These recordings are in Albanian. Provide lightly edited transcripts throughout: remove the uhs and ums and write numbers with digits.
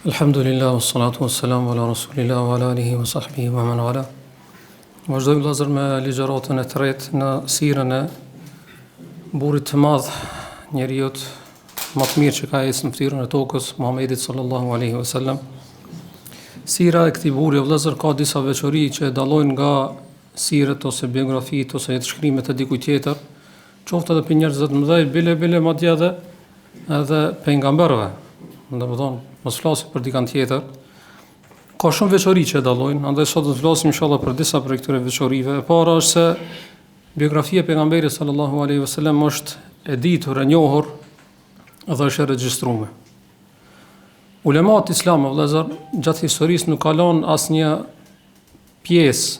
Alhamdulillah, wassalatu wassalamu ala rasulillah wa ala alihi wa sahbihi wa man wala. Vazhdojmë vëllezër me ligjëratën e tretë në sirën e burrit të madh, njeriu më të mirë që ka ecë në fytyrën e tokës, Muhamedit sallallahu alaihi wasallam. Sira e këtij burri vëllezër ka disa veçori që e dallojnë nga siret ose biografitë ose jetëshkrimet e dikujt tjetër, qoftë edhe për njerëz të mëdhenj, bile madje edhe pejgamberëve. Domethënë, mos flasim për dikant tjetër. Ka shumë veçori që e dallojnë, andaj sot do të flasim inshallah për disa prej këtyre veçorive. E para është se biografia e pejgamberit sallallahu alaihi wasallam është e ditur, e njohur dhe është e regjistruar. Ulemat islam vëllezër gjatë historisë nuk ka lënë asnjë pjesë,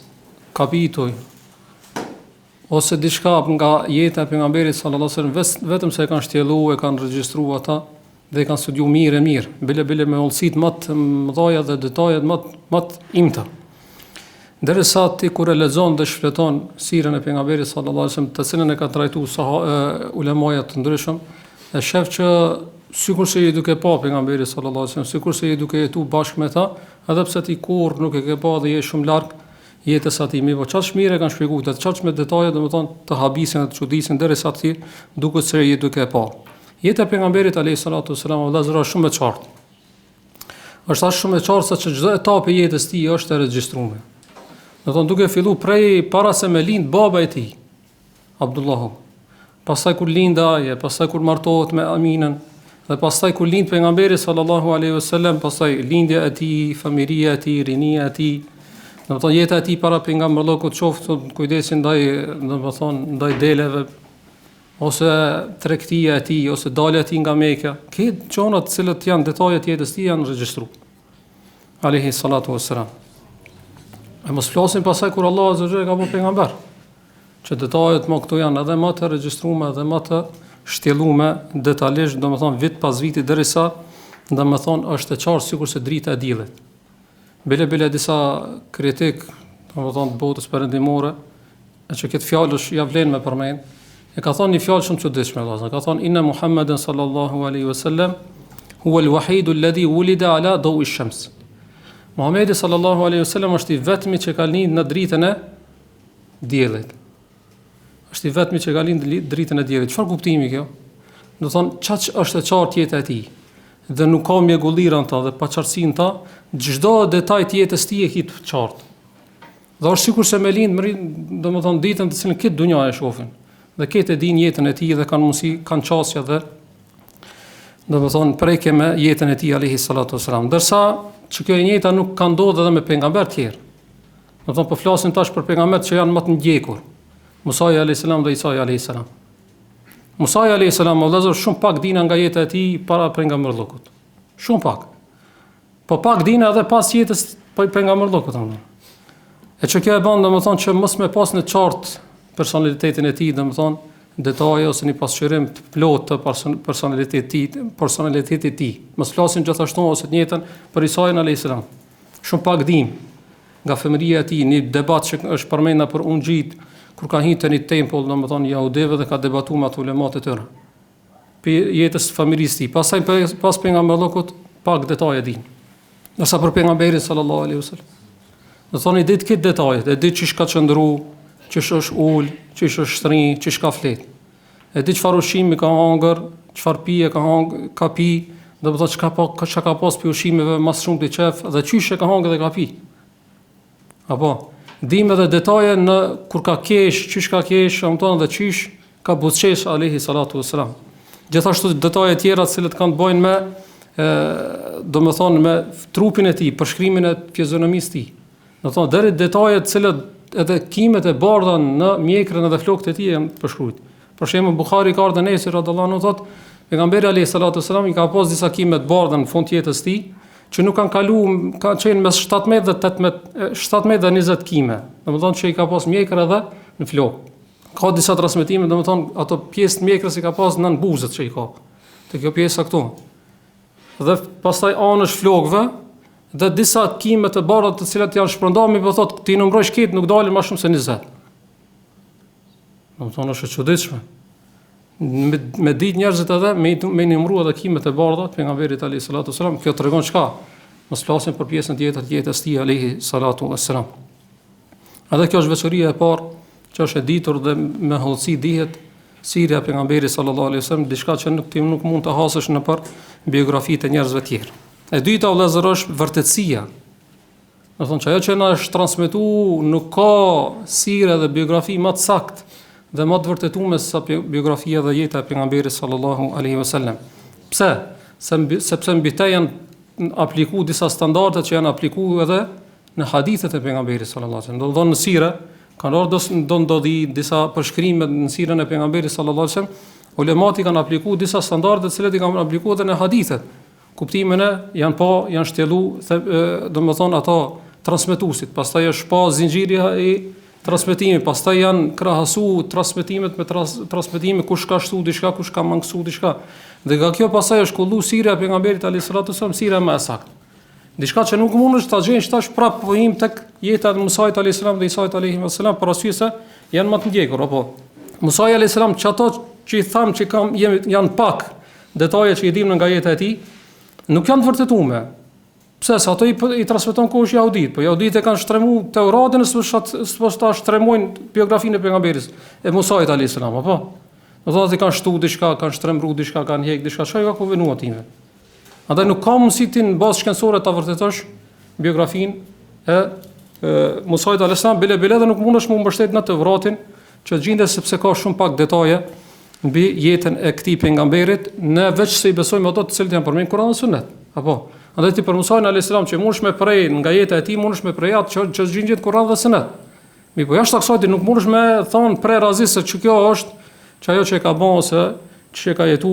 kapitull ose diçka nga jeta e pejgamberit sallallahu alaihi wasallam vetëm se e kanë shtjelluar, e kanë regjistruar ata dhe kanë studiu mirë, bile me ullësit më të mëdha dhe detajet më të imta. Derisa ti kur e lexon dhe shfleton sirën e pejgamberit sallallahu alaihi wasallam, të cilën e kanë trajtuar ulemaja të ndryshëm, e shef që sikurse je duke pa pejgamberin sallallahu alaihi wasallam, sikurse je duke jetu bashkë me ta, edhe pse ti kurrë nuk e ke pa dhe je shumë larg jetës atij, po çfarë shmire kanë shpjeguar, të çfarë me detaje, domethënë të habisin dhe të çudisin derisa ti duket se je duke pa. Jeta e pejgamberit alayhi salatu wasalam vëllazëra është shumë e qartë. Është as shumë e qartë sa që çdo etapë e jetës tij është e regjistruar. Do të thonë duke filluar prej para se me lind baba e tij, Abdullahu. Pastaj kur lind ai, pastaj kur martohet me Aminën, dhe pastaj kur lind pejgamberi sallallahu alaihi wasallam, pastaj lindja e tij, familja e tij, rinia e tij. Do të thonë jeta e tij para pejgamberllokut qoftë kujdesin ndaj, do të thonë ndaj deleve, ose tregtia e tij, ose dalja e tij nga Mekka, këto çona të cilët janë detajet e jetës tij janë regjistruar. Alayhi salatu wassalam. E mos flasim pasaj kur Allah azza wa jalla ka bërë pejgamber, që detajet më këtu janë edhe më të regjistruara dhe më të shtjelluara detajisht, domethënë vit pas viti derisa domethënë është e qartë sikurse drita e diellit. Bile disa kritik, domethënë të botës perëndimore, që këtë fjalë ja vlen me përmend. E ka thonë një fjalë shumë çuditshme vëllazër. Ka thonë inna Muhammeden sallallahu alaihi wasallam huwa al-wahid alladhi wulida ala dawi ash-shams. Muhamedi sallallahu alaihi wasallam është i vetmi që ka lindur në dritën e diellit. Është i vetmi që ka lindur në dritën e diellit. Çfarë kuptimi kjo? Do thonë çaq është e qartë jeta e tij. Dhe nuk ka mjegullira në ta dhe paqartësi në ta, çdo detaj të jetës tij e kit qartë. Dhe është sikurse me lind, domethënë ditën të cilën këtë dunja e shohin. Dhe këtë e din jetën e tij dhe kanë mundësi, kanë çësja dhe domethënë preke me jetën e tij alayhi salatu wasalam. Ndërsa që kjo e njëjta nuk ka ndodhur edhe me pejgamber të tjerë. Domethënë po flasim tash për pejgamberët që janë më të ndjekur. Musa alayhi salam dhe Isa alayhi salam. Musa alayhi salam vëllazër shumë pak dina nga jeta e tij para pejgamberllokut. Shumë pak. Po pak dina edhe pas jetës pejgamberllokut domethënë. E që kjo e bën domethënë që mos me pas në qartë personalitetin e tij, domethënë detaje ose një pasqyrim të plotë të personalitetit të tij. Mos flasim gjithashtu ose të njëjtën për Isa alayhis salam. Shumë pak dim nga fëmijëria e tij, një debat që është përmendur për ungjit kur ka hyrë në tempull, domethënë jehudëve dhe ka debatuar me ulemat e tyre. Për jetës së familjes së tij. Pastaj pas pejgamberllokut pak detaje din. Nësa për pejgamberin sallallahu alaihi wasallam. Do thonë ditë këtë detajet, e ditë çish ka qëndruar, çish është ul, çish është shtri, çish ka flet. E di çfarë ushqimi ka hangër, çfarë pije ka pi, do të thotë çka ka pas pi ushqimeve më shumë të qef dhe çish e ka hangër dhe ka pi. Apo dim edhe detaje në kur ka kesh, çish ka kesh, domethënë dhe çish ka buzëqesh alayhi salatu wassalam. Gjithashtu detaje tjera të cilët kanë të bëjnë me domethënë me trupin e tij, përshkrimin e fizionomisë së tij. Do thonë deri detaje të cilët edhe kimet e bardha në mjekrën edhe flokët e tij janë përshkruajtur. Për shembull Buhari ka ardhur Enes radhiyallahu anhu thotë, pejgamberi alayhi salatu wasalam i ka pas disa kime të bardha në fund të jetës së tij, që nuk kanë kaluar, kanë qenë mes 17 dhe 18, 17 dhe 20 kime. Domethënë që i ka pas mjekër edhe në flokë. Ka disa transmetime, domethënë ato pjesë të mjekrës i ka pas nën buzët që i ka. Te kjo pjesa këtu. Dhe pastaj anësh flokëve dhe disa kime të bardha të cilat janë shpërndarë, po thotë ti numërosh këtë nuk dalin më shumë se 20. Domethënë është e çuditshme. Me ditë njerëzit edhe me numëruar edhe kimet e bardha të pejgamberit alayhis salatu wasalam, kjo tregon çka? mos flasim për pjesën tjetër të jetës tij alayhi salatu wassalam. Edhe kjo është veçoria e parë që është e ditur dhe me hollësi dihet sirja e pejgamberit sallallahu alaihi wasallam, diçka që nuk mund të hasësh në për biografitë e njerëzve të tjerë. E dyta vëllezër është vërtetësia. Do thonë që ajo që na është transmetuar nuk ka sirë dhe biografi më të saktë dhe më të vërtetuar se biografia dhe jeta e pejgamberit sallallahu alaihi wasallam. Pse? Sepse mbi të janë aplikuar disa standarde që janë aplikuar edhe në hadithet e pejgamberit sallallahu alaihi wasallam. Do thonë në sirë kanë ardhur ndodhi disa përshkrime në sirën e pejgamberit sallallahu alaihi wasallam, ulemat i kanë aplikuar disa standarde të cilat i kanë aplikuar edhe në hadithet. Kuptimin e janë shtjellu, domethënë ato transmetuesit, pastaj është pa zinxhiri i transmetimit, pastaj janë krahasu transmetimet me transmetime kush ka shtu diçka, kush ka mangësu diçka. Dhe nga kjo pastaj është kullu sirja e pejgamberit alayhis salatu wasallam, sirja më e saktë. Diçka që nuk mundesh ta gjenësh tash prap po him tek jeta e Musait alayhis salam dhe Isait alayhis salam, për arsye se janë më të ndjekur, apo Musai alayhis salam çato që i tham që janë pak detaje që i dimë nga jeta e tij, nuk janë të vërtetuara. Pse? Sa ato i transmeton kush jaudit, po jaudit e kanë shtremu Teuratin, s'po ta shtremojnë biografinë e pejgamberit e Musait alayhis salam, apo do thotë se kanë shtu diçka, kanë shtrembru diçka, kanë hjek diçka, çfarë ka konvenu atime. Andaj nuk ka mundësi ti në bazë shkencore ta vërtetosh biografinë e Musait alayhis salam, bile dhe nuk mundesh më mbështet në Teuratin, që gjendet sepse ka shumë pak detaje mbi jetën e këtij pejgamberit, në veç se i besojmë ato të cilët janë përmendur në Kur'an dhe Sunet. Apo andaj ti për Musait alayhis salam që mundesh me prej nga jeta e tij, mundesh me prej atë që gjendet në Kur'an dhe Sunet. Mi po jashtë kësaj nuk mundesh me thonë prej razisë se kjo është që ajo që e ka bën ose që ka jetu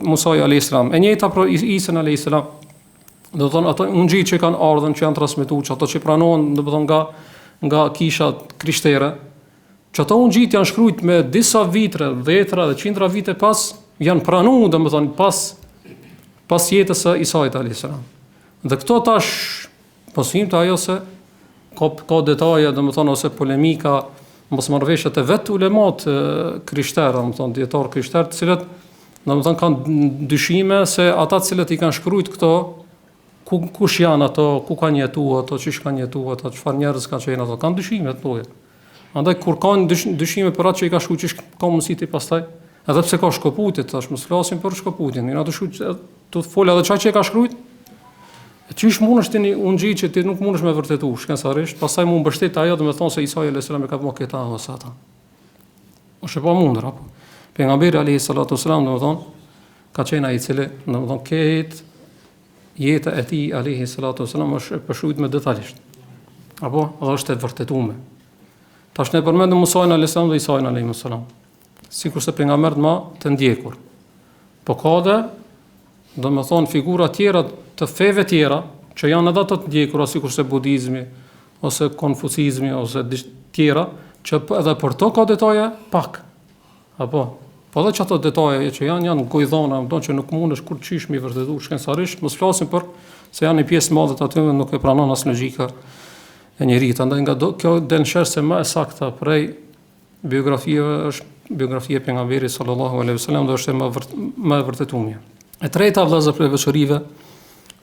Musai alayhis salam. E njëjta për Isën alayhis salam. Do thonë ato ungjit që kanë ardhur, që janë transmetuar, që ato që pranohen, do të thonë nga kisha krishtere, që ato ungjit janë shkruajtur me disa vite, dhjetra dhe qindra vite pas, janë pranuar, do të thonë pas jetës së Isait alayhis salam. Dhe këto tash posim të ajo se ka detaje, do të thonë ose polemika, mos marrëveshjet e vet ulemat krishterë, do të thonë dietar krishterë, të cilët do të thonë kanë dyshime se ata të cilët i kanë shkruajtur këto kush janë ato, ku kanë jetuar ato, çish kanë jetuar ato, çfarë njerëz kanë qenë ato, kanë dyshime të lloje. Andaj kur kanë dyshime për atë që i ka shkruar, çish ka mundësi ti pastaj, edhe pse ka shkoputje, tash mos flasim për shkoputjen, ne ato të fol edhe çka që e ka shkruar. Çish mundesh ti unë gjej që ti nuk mundesh me vërtetu shkencarisht, pastaj mund mbështet ajo, do të thonë se Isa alayhis salam e ka bërë këta ose ata. Është pa mundur apo. Pejgamberi alayhis salatu wasalam, do të thonë, ka qenë ai i cili, do të thonë, këtë jeta e tij alayhis salatu wasalam është e përshkruajtur me detajisht. Apo është e vërtetuar. Tash ne përmendëm Musain alayhis salam dhe Isain alayhis salam. Sikurse pejgamberët më të ndjekur. Po ka dhe do të thonë figura tjera të feve tjera që janë edhe të ndjekura, sikurse budizmi ose konfucizmi ose tjera, që edhe për to ka detaje pak. Apo po edhe çato detaje që janë gojdhona, do që nuk mundesh kur çish mi vërtetu shkencarisht, mos flasim për se janë një pjesë e madhe të aty nuk e pranon as logjika e njeriut. Andaj nga kjo del nshër se më e sakta prej biografive është biografia e pejgamberit sallallahu alaihi wasallam, dhe është më e vërtetuar. E treta vëllezër për veçorive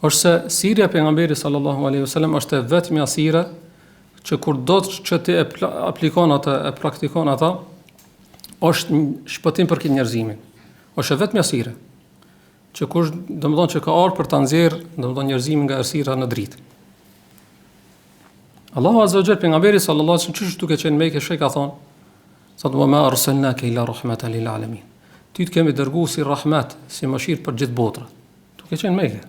është se sirja e pejgamberit sallallahu alaihi wasallam është e vetmja sire që kur do të që ti e aplikon atë, e praktikon ata, është shpëtim për këtë njerëzimin. Është e vetmja sire që kush domethënë që ka ardhur për ta nxjerrë domethënë njerëzimin nga errësira në dritë. Allahu azza wa jalla pejgamberit sallallahu alaihi wasallam çështë duke qenë Mekë shej ka thonë, thotë wa ma arsalnaka ila rahmatan lil alamin. Ty të kemi dërguar si rahmet, si mëshirë për gjithë botrën. Duke qenë Mekë.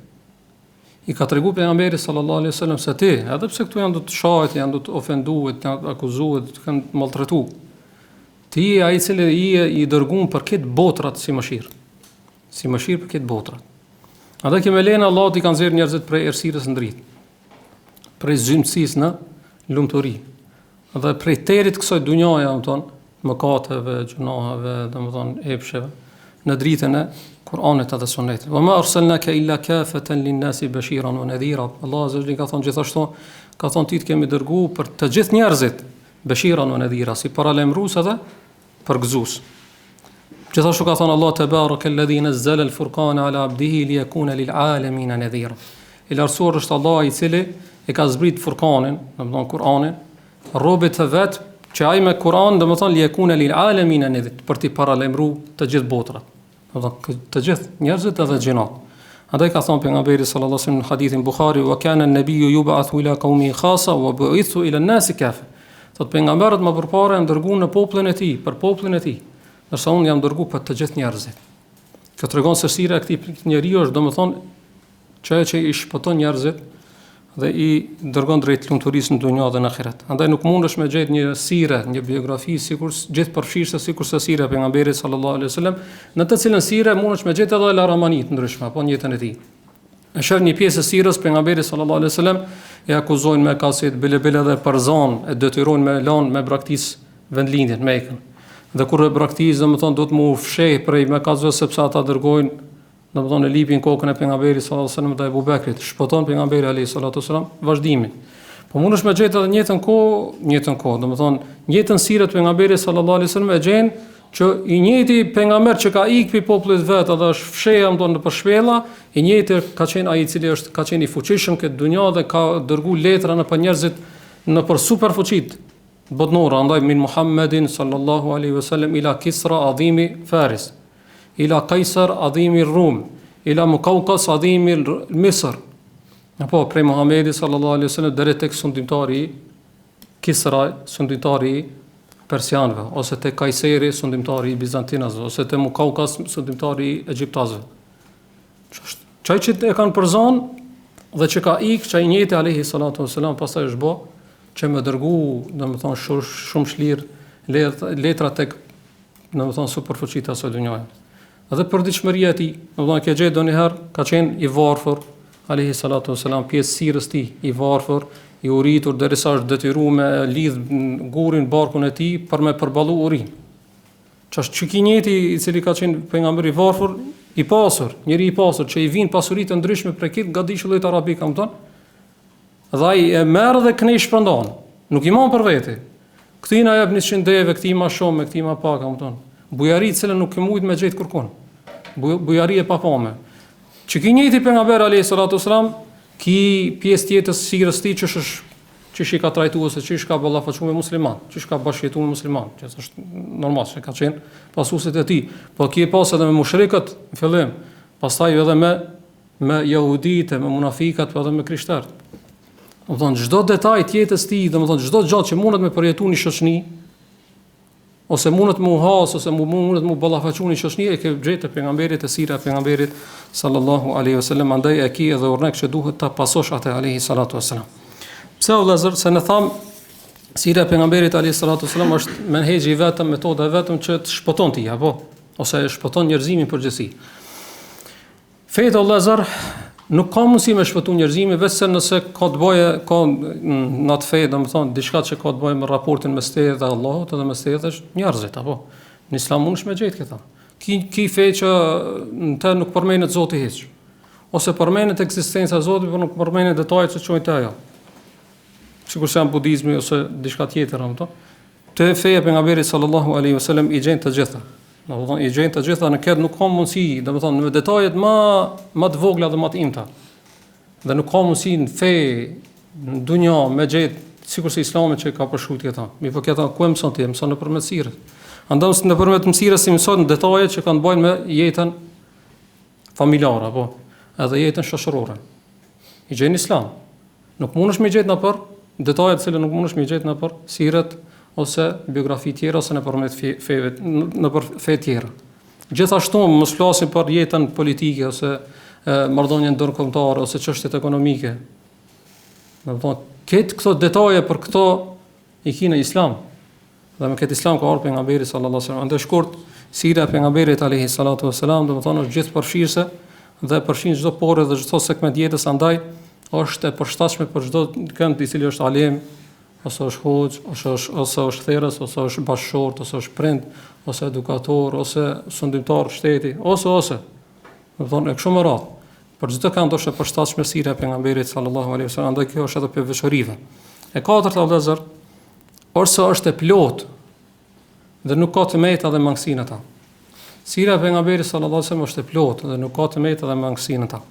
I ka treguar pejgamberi sallallahu alaihi wasallam se ti, edhe pse këtu janë do të shohet, janë do të ofenduhet, janë të akuzohet, të kanë maltretuar. Ti je ai i cili i dërguar për këtë botrat si mëshirë. Si mëshirë për këtë botrat. Ata që me lenë Allah i kanë nxjerrë njerëzit prej errësirës në dritë. Prej zymësisë në lumturi. Dhe prej terit kësaj dunjaja, domethënë, mëkateve, gjunaheve, domethënë epsheve, në dritën e Kur'anit edhe Sunetit. Wa ma arsalnaka illa kafatan lin-nasi bashiran wa nadhira. Allah azza wa jalla ka thonë gjithashtu, ka thonë ti të kemi dërguar për të gjithë njerëzit, bashiran wa nadhira, si paralajmërues edhe përgëzues. Gjithashtu ka thonë Allah tebaraka alladhi nazzala al-furqana ala abdihi liyakuna lil-alamin nadhira. I lartësuar është Allah I cili e ka zbrit Furkanin, domethënë Kur'anin, robët e vet që ai me Kur'an domethënë liyekuna lil alamin nadhir, për të paralajmëruar të gjithë botrat. Domethënë të gjithë njerëzit edhe xhinat. Andaj ka thënë pejgamberi sallallahu alajhi wasallam në hadithin Buhari, wa kana an-nabiyyu yub'athu ila qaumihi khassa wa bu'ithu ila an-nasi kafa. Thot pejgamberët më përpara janë dërguar në popullin e tij, për popullin e tij, ndërsa unë jam dërguar për të gjithë njerëzit. Kjo tregon se sira e këtij njeriu është domethënë që I shpëton njerëzit dhe I dërgon drejt lumturisë në dunjë dhe në ahiret. Andaj nuk mundesh me gjetë një sire, një biografi sikur gjithë përfshirëse sikur se sira e pejgamberit sallallahu alaihi wasallam, në të cilën sire mundesh me gjetë edhe laramanit ndryshme apo në jetën e tij. Në shër një pjesë e sirës pejgamberit sallallahu alaihi wasallam e akuzojnë me kaset bile dhe përzon, e detyrojnë me lanë me braktis vendlindjen me Mekën. Dhe kur e braktis, domethënë do të mu fsheh prej mëkatëve sepse ata dërgojnë domethënë e lipin kokën e pejgamberit sallallahu alajhi wasallam dhe Abu Bekrit, shpoton pejgamberi alayhi salatu wasallam vazhdimin. Po mundesh me gjetë edhe në njëjtën kohë, domethënë njëjtën sirët pejgamberit sallallahu alajhi wasallam e gjen që I njëjti pejgamber që ka ikë pi popullit vet edhe është fshehja domethënë për shpella, I njëjti ka qenë ai I cili ka qenë I fuqishëm këtë dunjë dhe ka dërguar letra në për njerëzit në për superfuqit botnore, andaj min Muhammedin sallallahu alaihi wasallam ila Kisra adhimi Faris, ila Kaisar adhimi Rum, ila Mukawqas adhimi Misr. Apo prej Muhamedi sallallahu alaihi wasallam deri tek sundimtari Kisra, sundimtari persianëve, ose tek Kaiseri, sundimtari bizantinëve, ose tek Mukawqas, sundimtari egjiptazëve. Çaj që e kanë përzon dhe që ka ikë çaj njëjti alayhi salatu wasalam pastaj është bë që më dërgu, domethënë shumë çlirë letra tek domethënë superfuqit asaj dunjaje. Edhe përditshmëria e tij, domethënë që gjetë donjëherë ka qenë I varfër alayhi salatu wasalam, pjesë sirës tij I varfër, I uritur derisa është detyruar me lidh gurin barkun e tij për me përballu urin. Ç'është njëti I cili ka qenë pejgamber I varfër, I pasur, njëri I pasur që I vijnë pasuritë të ndryshme prej kit nga dishullit arabik, kam thënë. Dhe ai e merr dhe kënej shpërndan, nuk I mon për vete. Këtij na jep 100 deve, këtij më shumë, këtij më pak, kam thënë. Bujari I cilën nuk e mujt me gjetë kurkun. Bujari e papame. Që ki njëjti pejgamber alayhi salatu wasalam, ki pjesë tjetër sirës tij që I ka trajtuar se çish ka ballafaquar me musliman, çish ka bashkëjetuar me musliman, që është normal se ka qenë pasuesit e tij. Po ki e pas edhe me mushrikët në fillim, pastaj edhe me jehuditë, me munafikat, po edhe me krishterët. Domethënë çdo detaj tjetës tij, domethënë çdo gjë që mundet me përjetuar në shoqëni, ose mundet me u has, ose mundet me u ballafaqur në shoqëni, e ke gjetë pejgamberit e sira e pejgamberit sallallahu alaihi wasallam, andaj e ki edhe urnek që duhet ta pasosh atë alaihi salatu wasallam. Pse o vëllazër, se ne tham sira e pejgamberit alaihi salatu wasallam është menhexhi vetëm, metoda vetëm që të shpëton ti, apo ose shpëton njerëzimin përgjithësi. Feja o vëllazër nuk ka mundësi me shpëtu njerëzimin vetëm nëse ka të bëjë në atë fe, domethënë diçka që ka të bëjë me raportin mes teje dhe Allahut edhe mes teje dhe njerëzit, apo në Islam mundesh me gjetë këta. Ki fe që në të nuk përmenet Zoti hiç, ose përmenet ekzistenca e Zotit, por nuk përmenet detajet që çojnë te ajo. Sikur se janë budizmi ose diçka tjetër, domethënë. Te feja pejgamberit sallallahu alaihi wasallam I gjen të gjitha. Domethënë I gjen të gjitha në këtë nuk ka mundësi, domethënë në detajet më të vogla dhe më të imta. Dhe nuk ka mundësi në fe në dunjë me gjetë sikur se Islami që ka përshkruajtur këta. Mi po këta ku mëson ti, mëson nëpërmjet sirës. Andaj nëpërmjet sirës si mëson detajet që kanë bëjnë me jetën familjare apo edhe jetën shoqërore. I gjen Islam. Nuk mundesh me gjetë nëpër detajet që nuk mundesh me gjetë nëpër sirët ose biografi tjera ose nëpërmjet feve, nëpër fe tjera. Gjithashtu mos flasim për jetën politike ose marrëdhënien ndërkombëtare ose çështjet ekonomike. Domethënë këto detaje për këto I kinë Islam. Dhe me këtë Islam ka ardhur pejgamberi sallallahu alajhi wasallam. Andaj shkurt sira e pejgamberit alayhi salatu wasalam, domethënë është gjithë përfshirëse dhe përfshin çdo porë dhe çdo segment jetës, andaj është e përshtatshme për çdo kënd I cili është alim, ose është hoxh, ose është therrës, ose është bashkëshort, ose është prind, ose edukator, ose sundimtar shteti, ose. Domethënë e kështu me radhë. Për çdo kënd është e përshtatshme sira e pejgamberit sallallahu alaihi wasallam, andaj kjo është edhe për veçorive. E katërta vëllazër, ose është e plot dhe nuk ka tmeta dhe mangësinë ata. Sira e pejgamberit sallallahu alaihi wasallam është e plot dhe nuk ka tmeta dhe mangësinë ata.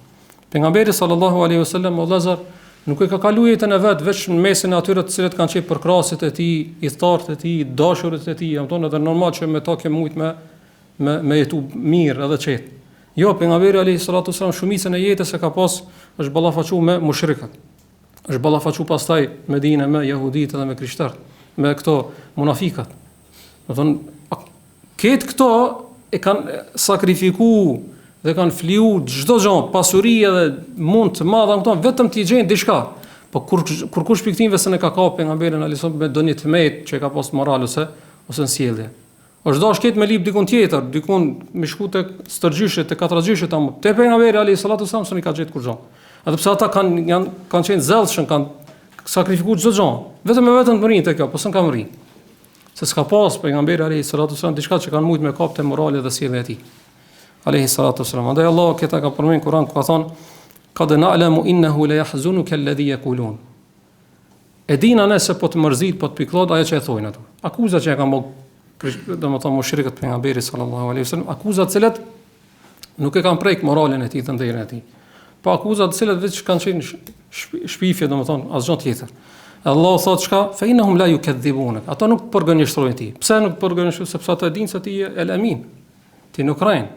Pejgamberi sallallahu alaihi wasallam o vëllazër nuk e ka kaluar jetën e vet veç në mesin e atyre të cilët kanë qenë përkrasit e tij, idhtarët e tij, dashurit e tij, domthonë edhe normal që me ta ke mujt me jetu mirë edhe qetë. Jo, pejgamberi alayhi salatu wasallam shumicën e jetës e ka pas është ballafaquar me mushrikët. Është ballafaquar pastaj me dinë me jehudit edhe me krishterët, me këto munafikat. Domthonë këtë këto e kanë sakrifikuar dhe kanë fliu çdo gjë, pasuri edhe mund të madha këto vetëm ti gjejnë diçka. Po kur kush piktimve se ne ka kapë pejgamberin alayhi salatu me doni tmet që ka pas moral ose në sjellje. Është dash këtë me lip dikun tjetër, dikun me shku tek stërgjyshe, tek katërgjyshe tam. Te pejgamberi alayhi salatu wasallam s'u ka gjetë kur gjë. Edhe pse ata kanë qenë zellshëm, kanë sakrifikuar çdo gjë. Vetëm të mrinë tek kjo, po s'kan kam rri. Se s'ka pas pejgamberi alayhi salatu wasallam diçka që kanë mujt me kapte morale dhe sjellje e tij. Alayhi salatu wasallam. Andaj Allah këta ka përmend Kur'an ku ka thonë qad na'lamu innahu la yahzunuka alladhi yaqulun. E dinë nëse po të mërzit, po të pikllot ajo që e thojnë ato. Akuzat që e kanë bërë domethënë mushrikët pejgamberit sallallahu alaihi wasallam, akuzat të cilat nuk e kanë prek moralen e tij, të nderin e tij. Po akuzat të cilat vetë kanë qenë shpifje domethënë asgjë tjetër. Allah thotë çka? Fa innahum la yukadhibunak. Ato nuk përgënjeshtrojnë ti. Pse nuk përgënjeshtrojnë? Sepse ata e dinë se ti je el amin. Ti nuk rrin.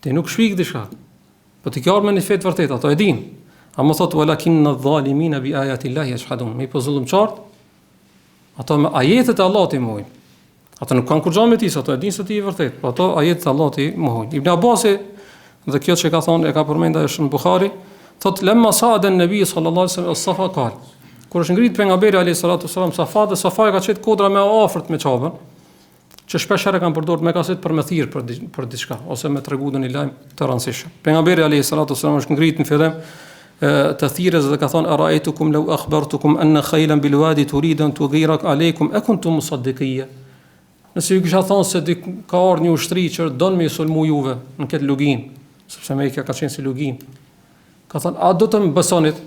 Ti nuk shpik diçka. Po ti ke ardhur me një fet vërtet, ato e dinë. Amma thotë walakinna adh-dhalimina bi ayati llahi yajhadun. Mi po zullumçart. Ato me ajetet e Allahut i mohojnë. Ato nuk kanë kurrë me ti, ato e dinë se ti je vërtet. Po ato ajetet e Allahut i mohojnë. Ibn Abbasi dhe kjo që ka thonë e ka përmendur është në Buhari, thotë lemma sa'ada an-nabi sallallahu alaihi wasallam as-safa qal. Kur është ngrit pejgamberi alayhi salatu wasallam Safa, dhe Safa ka qenë kodra më afërt me çapën, që shpesh herë kanë përdorur me kaset për me thirr për diçka ose me tregu një lajm të rëndësishëm. Pejgamberi alayhi salatu wasallam është ngrit në fillim të thirrës dhe ka thonë ara'aytukum law akhbartukum anna khaylan bil wadi turidu an tughirak alaykum akuntum musaddiqiyya. Nëse ju kisha thonë se ka ardhur një ushtri që don me sulmu juve në këtë lugin, sepse Mekka ka qenë si lugin. Ka thonë a do të më besonit?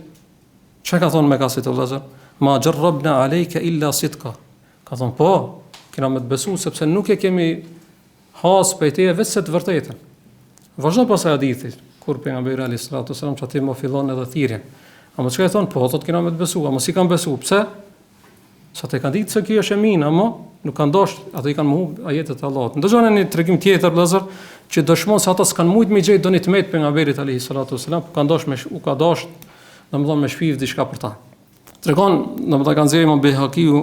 Çka ka thonë me kasit e vëllazër? Ma jarrabna alayka illa sidqa. Ka thonë po, kena me të besu sepse nuk e kemi has për te vetë se të vërtetën. Vazhdo pas hadithit kur pejgamberi alayhi salatu wasallam çati më fillon edhe thirrjen. Ama çka e thon po, thotë kena me të besu, ama si kanë besu? Pse? Sa të kanë ditë se kjo është e min, ama nuk kanë dashur, ato i kanë mohu ajetet e Allahut. Ndërgjone një tregim tjetër vëllazër që dëshmon se ata s'kan mujt me gjej doni tmet pejgamberit alayhi salatu wasallam, po kanë dashur u ka dashur domethënë me shpiv diçka për ta. Tregon, domethënë kanë zëri më Behakiu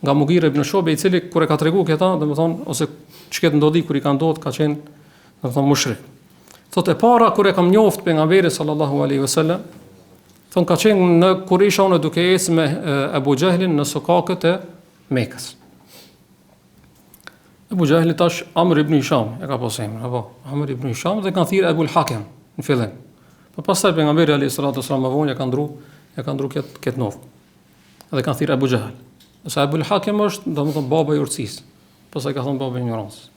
nga Mughira ibn Shu'be, i cili kur e ka treguar këta, domethënë ose çket ndodhi kur i kanë ndodhur, ka qenë domethënë mushrik. Thotë e para kur e kam njoft pejgamberin sallallahu alaihi wasallam, thonë ka qenë në Kurisha unë duke ecë me Abu Jahlin në sokakët e Mekës. Abu Jahli tash Amr ibn Hisham e ka pasur emrin, apo Amr ibn Hisham dhe kanë thirrë Abu al-Hakim në fillim. Po pastaj pejgamberi alayhi salatu wasallam vonë ka ndru këtë nov. Dhe kanë thirrë Abu Jahl. Ose Abu al-Hakim është domethënë baba i urtësisë. Pastaj ka thonë baba i ignorancës.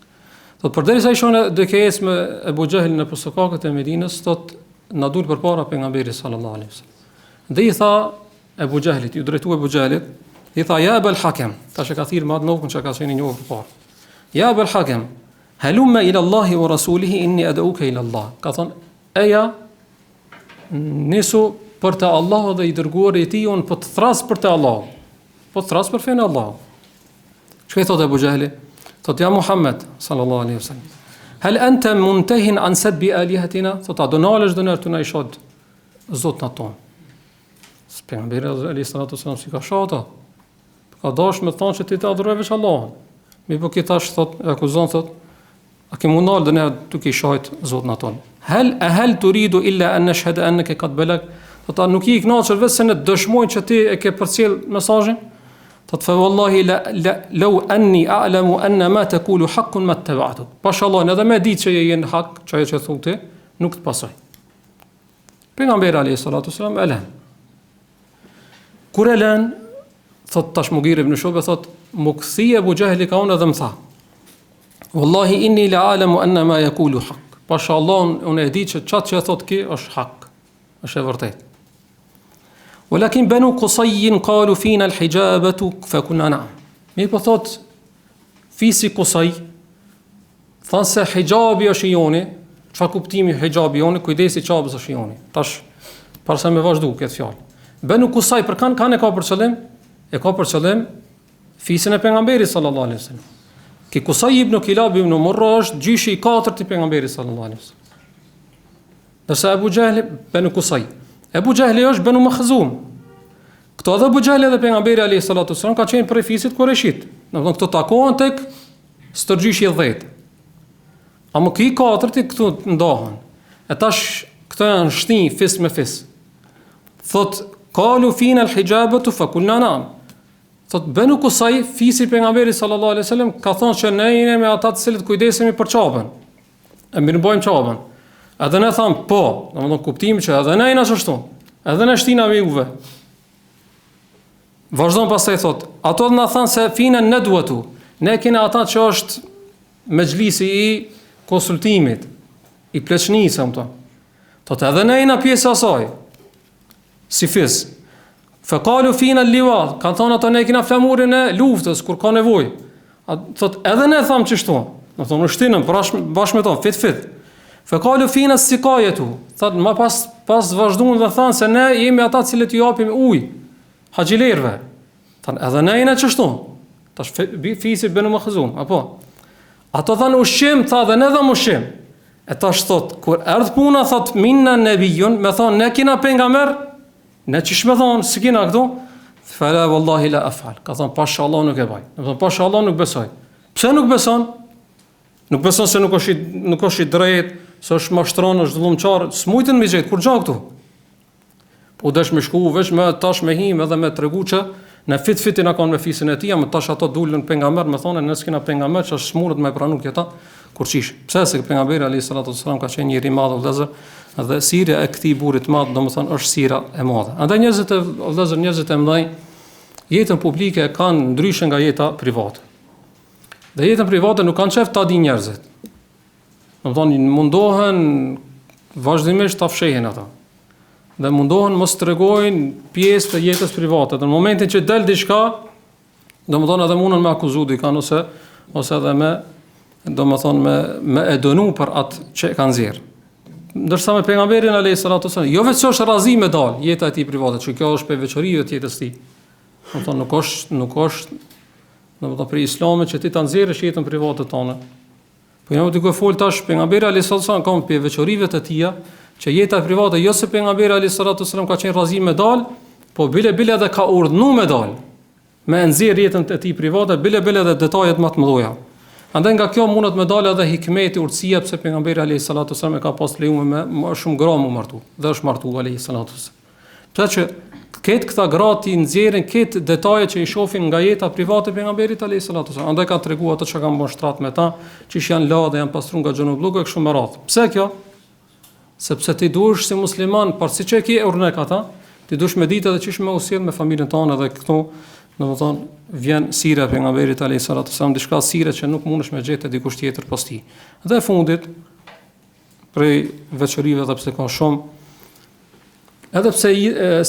Thotë përderisa ishon duke ecë me Abu Jahlin në sokakët e Medinës, thotë na dul përpara pejgamberit sallallahu alaihi wasallam. Dhe i tha Abu Jahlit, ju drejtua Abu Jahlit, i tha ja Abu al-Hakim, tash e ka thirrë më atë novën që ka qenë i njohur përpara. Ja Abu al-Hakim, halumma ila Allahi wa rasulihi inni ad'uka ila Allah. Ka thonë eja nisu për të Allah dhe i dërguari i tij, unë po të thras për të Allah. Po të thras për fenë Allah. Çka i thotë Abu Jahli? Thotë ja Muhammed sallallahu alaihi wasallam. Hal anta muntahin an sabbi alihatina? Thotë a do nalesh do të na i shod Zot na ton. Pejgamberi alayhi salatu wasallam si ka shota. Ka dash me thonë se ti të adhuroj veç Allahun. Mi po ki tash thotë akuzon thotë a ke mundal dhe ne duke i shajt Zotin aton. Hal turidu illa an nashhadu annaka qad balag. Thotë nuk i kënaqur vetë se ne dëshmojnë që ti e ke përcjell mesazhin. Thotë fa wallahi law anni a'lamu anna ma taqulu haqqun ma ittaba'tu. Pashallah edhe me ditë që je në hak, çajo që thotë nuk të pasoj. Pejgamberi alayhi salatu wasallam elan. Kur elan thotë tash Mughira ibn Shu'be thotë më kthi Abu Jahli ka unë dhe më tha wallahi inni la a'lamu anna ma yaqulu haqq. Pashallah unë e di që çat që thotë ki është hak, është e vërtetë. Walakin banu Qusay qalu fina al-hijabatu fa kunna na'am. Mi po thotë fisi Qusay thanë se hijabi është i joni, çfarë kuptimi hijabi joni, kujdesi çabës është joni. Tash para se me vazhdu këtë fjalë. Banu Kusaj për kanë e ka për qëllim? E ka për qëllim fisin e pejgamberit sallallahu alaihi wasallam. Ki Kusaj ibn Kilab ibn Murra është gjyshi i katërt i pejgamberit sallallahu alaihi wasallam. Dërsa Abu Jahl Banu Kusaj. Abu Jahl është Banu Makhzum. Këto edhe Abu Jahl edhe pejgamberi alayhi salatu wasallam ka qenë prej fisit Qurayshit. Domethënë këto takohen tek stërgjyshi i 10. Amo ki katërti këtu ndohen. E tash këto janë shtin fis me fis. Thot qalu fina al-hijabatu fa kulna na'am. Thot Banu Kusaj fisi pejgamberit sallallahu alaihi wasallam ka thonë që ne jemi me ata të cilët kujdesemi për çapën. E mirëmbojmë çapën. Edhe ne tham po, domethënë kuptimi që edhe ne jena ashtu. Edhe ne shtina me juve. Vazhdon pastaj thot, ato na thanë se fina nadwatu. Ne kena ata që është mexhlisi i konsultimit, i pleçnisë ato. Thot edhe ne jena pjesë e asaj. Si fis. Fa qalu fina al-liwad, kanë thonë ato ne kena flamurin e luftës kur ka nevojë. Thot edhe ne tham çështu. Domethënë në shtinën bashkë me to, fit. Fa qalu fina as-siqayatu. Thot më pas vazhduan dhe thanë se ne jemi ata të cilët ju japim ujë haxhilerëve. Than edhe ne jena çështu. Tash fisi Banu Makhzum, apo. Ato thanë ushqim, tha dhe ne dham ushqim. E tash thot, kur erdh puna thot minna nabiyun, me thon ne kena pejgamber, ne çish me thon, si kena këtu? Fala wallahi la afal. Ka thon pasha Allah nuk e baj. Do thon pasha Allah nuk besoj. Pse nuk beson? Nuk beson se nuk është i drejt, se është mashtron, është dhullumçar, s'mujtën me gjet kur gjao këtu. Po desh me shku veç me tash me him edhe me tregu që në fitin na kanë me fisin e tij, më tash ato dulën pejgamber, më thonë ne s'kena pejgamber, që është smurët me pranu këta kurqish. Pse se pejgamberi alayhi salatu wasallam ka qenë njëri i madh vëllazër, dhe sira e këtij burrit të madh, domethënë është sira e madhe. Andaj njerëzit e mëdhenj jetën publike kanë ndryshe nga jeta private. Dhe jetën private nuk kanë çeft ta di njerëzit. Domethënë mundohen vazhdimisht ta fshehin ata. Dhe mundohen mos tregojnë pjesë të jetës private. Në momentin që del diçka, domethënë edhe mundon me akuzu dikan ose edhe me e dënu për atë që kanë nxjerr. Ndërsa me pejgamberin alayhi salatu wasallam, jo vetëm është razi me dal jeta e tij private, që kjo është për veçorive të jetës së tij. Domethënë nuk është domethënë për Islamin që ti ta nxjerrësh jetën private tonë. Po jam duke fol tash pejgamberi alayhi salatu wasallam ka për veçorive të tija, që jeta private jo se pejgamberi alayhi salatu wasallam ka qenë razi me dal, po bile edhe ka urdhnu me dal. Me nxjerr jetën e tij private, bile edhe detajet më të mëdha. Andaj nga kjo mundet me dalë edhe hikmeti, urtësia pse pejgamberi alayhi salatu wasallam e ka pas lejuar me më shumë gra mu martu. Dhe është martu alayhi salatu wasallam. Pse që këtë këta grati nxjerrin këtë detaje që i shohin nga jeta private e pejgamberit alayhi salatu wasallam. Andaj ka treguar ato që kanë bën shtrat me ta, që janë la dhe janë pastruar nga xhenoblluk e kështu me radhë. Pse kjo? Sepse ti duhesh si musliman, parësi që e ke urnek ata, ti duhesh me ditë edhe çish me usjell me familjen tonë edhe këtu. Domethënë vjen sira e pejgamberit alayhi salatu wasallam, diçka sira që nuk mundesh me gjetë dikush tjetër pas tij. Dhe fundit prej veçorive edhe pse ka shumë, edhe pse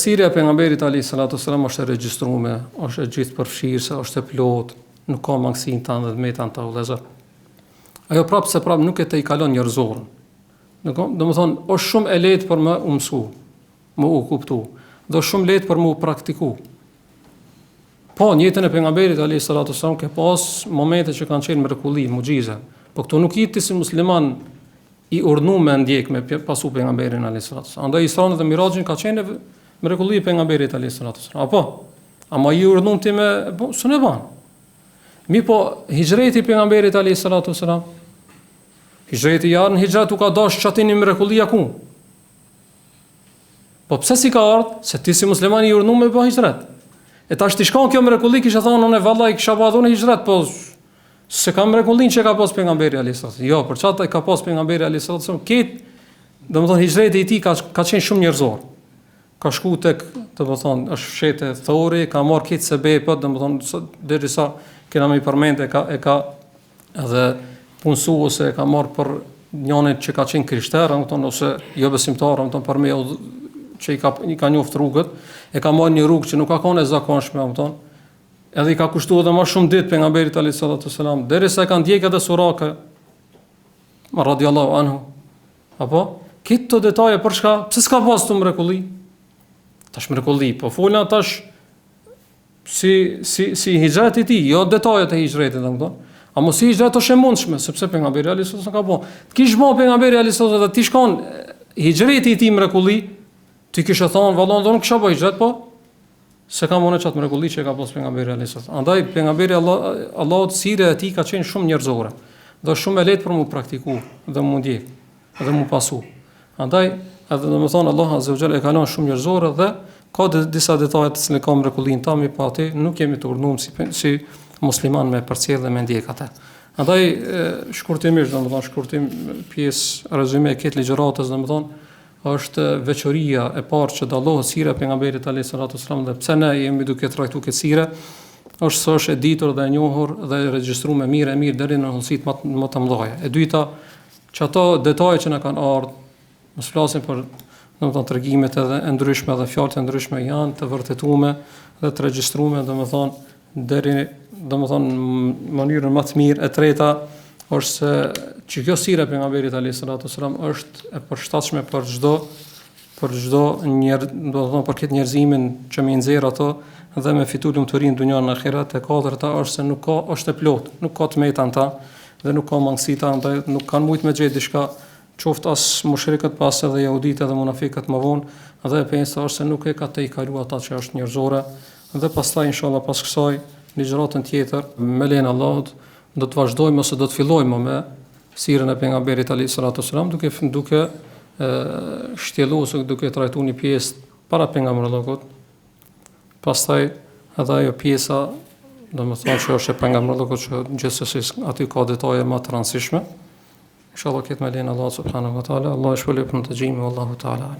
sira e pejgamberit alayhi salatu wasallam është e regjistruar, është e gjithë përfshirëse, është e plotë, nuk ka mangësinë tanë dhe metan ta vëllezër. Ajo prapë nuk e të i kalon njerëzorën. Domethënë është shumë e lehtë për më mësu, më u kuptu, dhe është shumë lehtë për më u praktiku. Po, në jetën e pejgamberit alayhi salatu wasallam ka pas momente që kanë qenë mrekulli, mucize. Po këto nuk jeti si musliman i urdhnuar me ndjek me pasu pejgamberin alayhi salatu wasallam. Andaj Isra dhe Miraxhin ka qenë mrekulli pejgamberit alayhi salatu wasallam. Apo, ama i urdhnuar ti me s'e bën. Mi po hijreti pejgamberit alayhi salatu wasallam. Hijreti janë hijrat u ka dash çatin i mrekullia ku. Po pse si ka ardhur? Se ti si musliman i urdhnuar me bë hijrat. E tash ti shkon kjo mrekulli, kisha thonë unë vallai kisha bëu në hijrat, po se ka mrekullin që ka pas pejgamberi alayhis salam. Jo, për çfarë ka pas pejgamberi alayhis salam? Domethënë hijreti i tij ka qenë shumë njerëzor. Ka shku tek, domethënë, është fshete Thori, ka marrë këtë sebepët, domethënë derisa kena më përmend e ka edhe punësuese ka marrë për njërin që ka qenë krishterë, domethënë ose jo besimtar, domethënë për me që i ka njoft rrugët, e ka marrë një rrugë që nuk ka qenë e zakonshme, domethënë. Edhe i ka kushtuar edhe më shumë ditë pejgamberit alayhis salam, derisa e ka ndjekë edhe Suraka radhiyallahu anhu. Apo këtë të detaje për çka? Pse s'ka pas të mrekulli? Tash mrekulli, po folna tash si hijreti i tij, jo detajet e hijretit, domethënë. A mos i hijret është e mundshme, sepse pejgamberi alayhis salam ka bë. Kish bë pejgamberi alayhis salam dhe ti shkon hijreti i tij mrekulli, ti kishe thonë vallon don kisha bë hijret, po se ka mëne çat mrekulli që ka pas pejgamberi alayhis salam. Andaj pejgamberi Allahut sira e tij ka qenë shumë njerëzore. Dhe shumë e lehtë për mu praktiku dhe mu ndjek dhe mu pasu. Andaj edhe domethënë Allah azza wa jalla e ka lënë shumë njerëzore dhe ka disa detaje të cilën ka mrekullin tami, pa atë nuk kemi të urdhnuar si musliman me përcjell dhe me ndjek atë. Andaj shkurtimisht, domethënë shkurtim pjesë rezume e këtë ligjëratës, domethënë është veçoria e parë që dallohet sira e pejgamberit alayhis salatu wasallam dhe pse ne jemi duke trajtuar këtë sire, është se është e ditur dhe e njohur dhe e regjistruar mirë deri në hollësitë më të mëdha. E dyta, që ato detaje që na kanë ardhur, mos flasim për domethënë tregimet edhe e ndryshme dhe fjalët e ndryshme janë të vërtetuara dhe të regjistruara, domethënë deri domethënë në mënyrën më të mirë. E treta është se që kjo sira e pejgamberit alayhis salatu wasallam është e përshtatshme për çdo domethënë për këtë njerëzimin që më nxjerr ato dhe me fitu lumturinë në dunjën e ahiret. E katërta është se nuk ka, është e plot, nuk ka të meta anta dhe nuk ka mangësita, andaj nuk kanë mujt me gjetë diçka, qoftë as mushrikët pas edhe jehuditë dhe munafiqët më vonë, dhe e pesta është se nuk e ka të i kalu ata që është njerëzore, dhe pastaj inshallah pas kësaj ligjëratën tjetër me lejen e Allahut do të vazhdojmë ose do të fillojmë me sirën e pejgamberit alayhis salatu wasalam duke shtjelluar ose duke trajtuar një pjesë para pejgamberit, pastaj edhe ajo pjesa domethënë që është e pejgamberit që gjithsesi aty ka detaje më të rëndësishme. Inshallah këtë me lejen e Allahut subhanahu wa taala, Allah e shpëlojë për të xhimin, wallahu taala.